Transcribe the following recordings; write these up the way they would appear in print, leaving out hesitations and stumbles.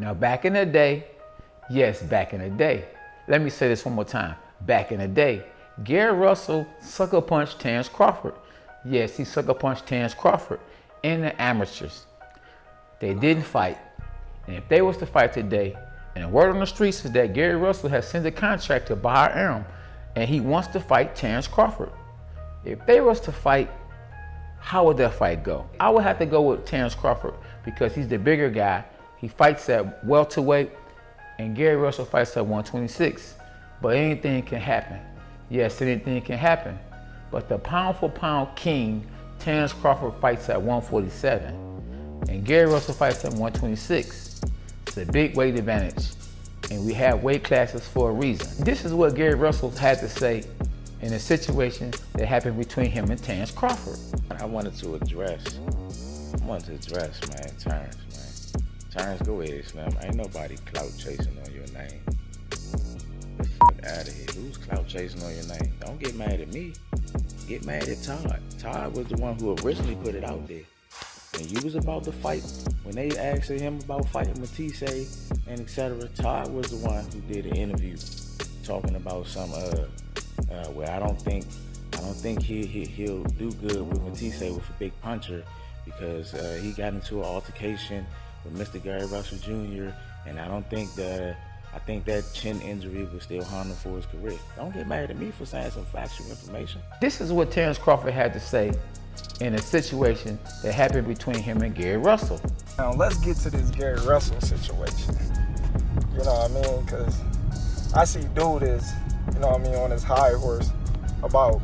Now, back in the day, yes, back in the day. Let me say this one more time. Back in the day, Gary Russell sucker punched Terence Crawford. Yes, he sucker punched Terence Crawford in the amateurs. They didn't fight. And if they was to fight today, and the word on the streets is that Gary Russell has sent a contract to Bahar Arum, and he wants to fight Terence Crawford. If they was to fight, how would that fight go? I would have to go with Terence Crawford because he's the bigger guy. He fights at welterweight, and Gary Russell fights at 126. But anything can happen. Yes, anything can happen. But the pound for pound king, Terence Crawford, fights at 147. And Gary Russell fights at 126. It's a big weight advantage. And we have weight classes for a reason. This is what Gary Russell had to say in a situation that happened between him and Terence Crawford. I wanted to address, man, Terence, man. Terence, go ahead, Slim. Ain't nobody clout chasing on your name. Get the fuck out of here. Who's clout chasing on your name? Don't get mad at me. Get mad at Todd. Todd was the one who originally put it out there. When you was about to fight, when they asked him about fighting Matisse and etc., Todd was the one who did an interview talking about some where I don't think he'll do good with Matisse with a big puncher because he got into an altercation with Mr. Gary Russell Jr. and I think that chin injury was still harming for his career. Don't get mad at me for saying some factual information. This is what Terence Crawford had to say in a situation that happened between him and Gary Russell. Now let's get to this Gary Russell situation. You know what I mean? Because I see dude is, you know what I mean, on his high horse about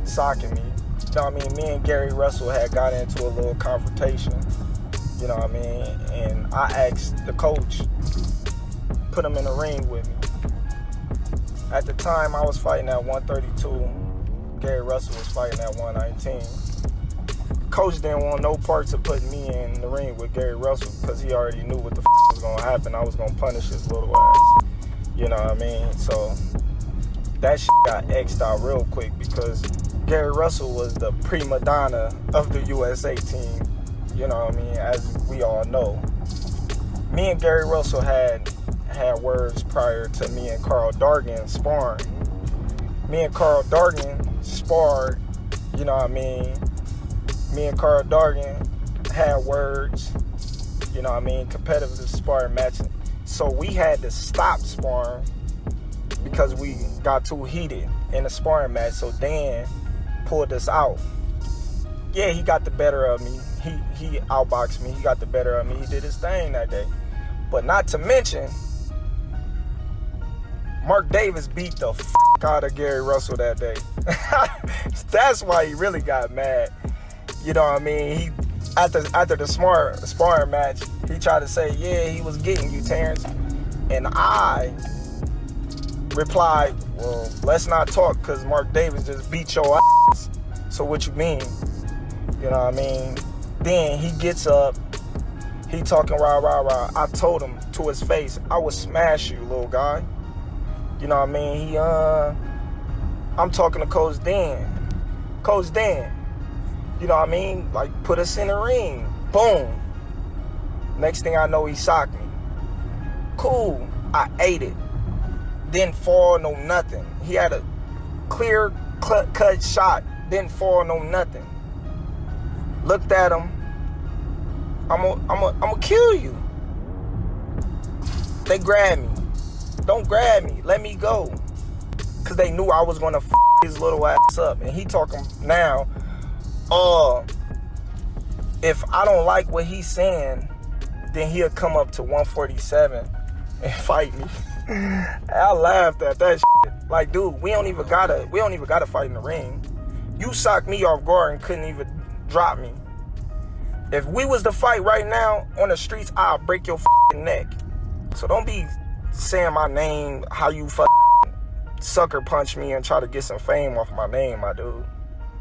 socking me. You know what I mean? Me and Gary Russell had got into a little confrontation. You know what I mean? And I asked the coach, put him in the ring with me. At the time, I was fighting at 132. Gary Russell was fighting at 119. Coach didn't want no parts of putting me in the ring with Gary Russell because he already knew what the was going to happen. I was going to punish his little ass. You know what I mean? So that shit got X'd out real quick because Gary Russell was the prima donna of the USA team. You know what I mean? As we all know. Me and Gary Russell had words prior to me and Carl Dargan sparring. Me and Carl Dargan sparred, you know what I mean? Me and Carl Dargan had words, you know what I mean, competitive sparring matching. So we had to stop sparring because we got too heated in the sparring match. So Dan pulled us out. Yeah, he got the better of me. He outboxed me. He got the better of me. He did his thing that day. But not to mention, Mark Davis beat the out of Gary Russell that day. That's why he really got mad. You know what I mean? He after the sparring match, he tried to say, yeah, he was getting you, Terence. And I replied, well, let's not talk because Mark Davis just beat your ass. So what you mean? You know what I mean? Then he gets up, he talking rah, rah, rah. I told him to his face, I would smash you, little guy. You know what I mean? I'm talking to Coach Dan. Coach Dan, you know what I mean? Like, put us in the ring. Boom. Next thing I know, he socked me. Cool. I ate it. Didn't fall, no nothing. He had a clear cut shot. Didn't fall, no nothing. Looked at him. I'm gonna kill you. They grabbed me. Don't grab me. Let me go. Because they knew I was going to f*** his little ass up. And he talking now, if I don't like what he's saying, then he'll come up to 147 and fight me. I laughed at that shit. Like, dude, we don't even gotta fight in the ring. You socked me off guard and couldn't even drop me. If we was to fight right now on the streets, I'll break your neck. So don't be saying my name, how you sucker punch me and try to get some fame off my name, my dude.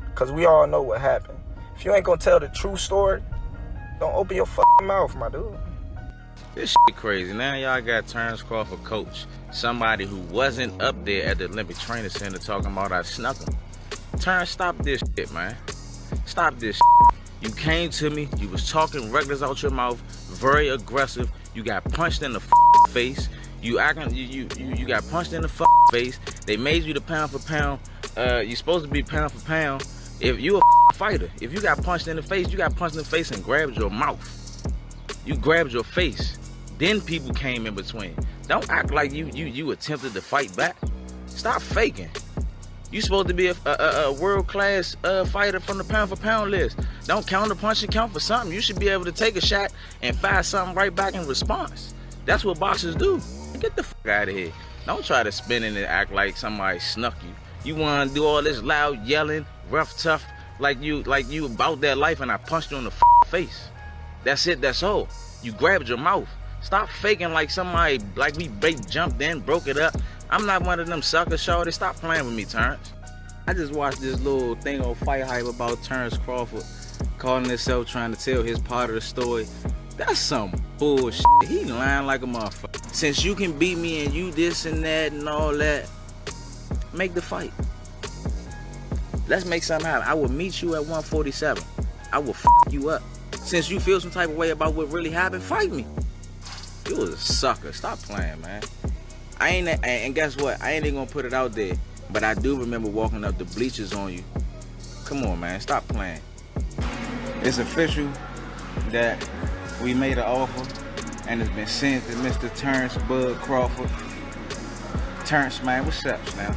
Because we all know what happened. If you ain't gonna tell the true story, don't open your mouth, my dude. This shit crazy. Now y'all got Terence Crawford coach, somebody who wasn't up there at the Olympic Training Center talking about I snuck him. Terence, stop this shit, man. Stop this shit. You came to me, you was talking reckless out your mouth, very aggressive. You got punched in the face. You got punched in the face. They made you the pound for pound. You supposed to be pound for pound. If you a fighter, if you got punched in the face, you got punched in the face and grabbed your mouth. You grabbed your face. Then people came in between. Don't act like you attempted to fight back. Stop faking. You supposed to be a world-class fighter from the pound for pound list. Don't counter punch and count for something. You should be able to take a shot and fire something right back in response. That's what boxers do. Get the fuck out of here. Don't try to spin it and act like somebody snuck you. You want to do all this loud yelling, rough, tough, like you about that life, and I punched you in the face. That's it. That's all. You grabbed your mouth. Stop faking like somebody, like we jumped in, broke it up. I'm not one of them suckers, shorty. Stop playing with me, Terence. I just watched this little thing on Fight Hype about Terence Crawford calling himself trying to tell his part of the story. That's some bullshit. He lying like a motherfucker. Since you can beat me and you this and that and all that, make the fight. Let's make something happen. I will meet you at 147. I will f you up. Since you feel some type of way about what really happened, fight me. You was a sucker. Stop playing, man. And guess what? I ain't even gonna put it out there, but I do remember walking up the bleachers on you. Come on, man. Stop playing. It's official that we made an offer, and it's been sent to Mr. Terence Bud Crawford. Terence, man, what's up, man?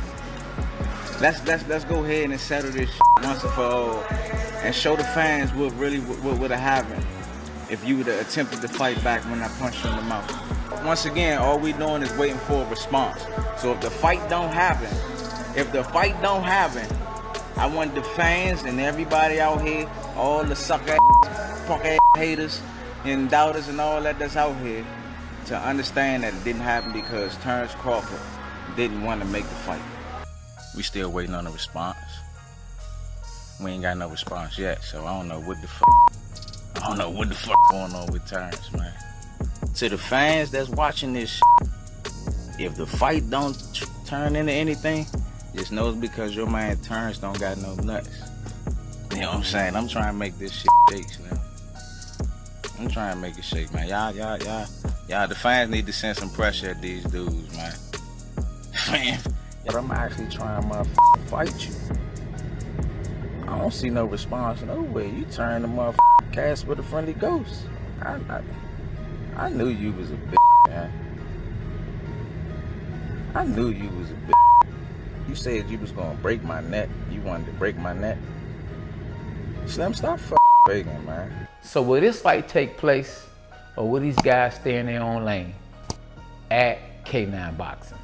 Let's go ahead and settle this shit once and for all, and show the fans what would have happened if you would have attempted to fight back when I punched you in the mouth. Once again, all we doing is waiting for a response. So if the fight don't happen, I want the fans and everybody out here, all the sucker ass, punk ass haters and doubters and all that's out here, to understand that it didn't happen because Terence Crawford didn't want to make the fight. We still waiting on a response. We ain't got no response yet, so I don't know what the fuck going on with Terence, man. To the fans that's watching this shit, if the fight don't turn into anything, just know it's because your man Terence don't got no nuts. You know what I'm saying? I'm trying to make this shit shake, man. I'm trying to make it shake, man. Y'all, the fans need to send some pressure at these dudes, man. Man, but I'm actually trying to fight you. I don't see no response nowhere. You turn the motherfucking cast with a friendly ghost. I knew you was a bitch, man. I knew you was a bitch. You said you was gonna break my neck. You wanted to break my neck. Slim, stop faking, man. So will this fight take place, or will these guys stay in their own lane? At K9 Boxing.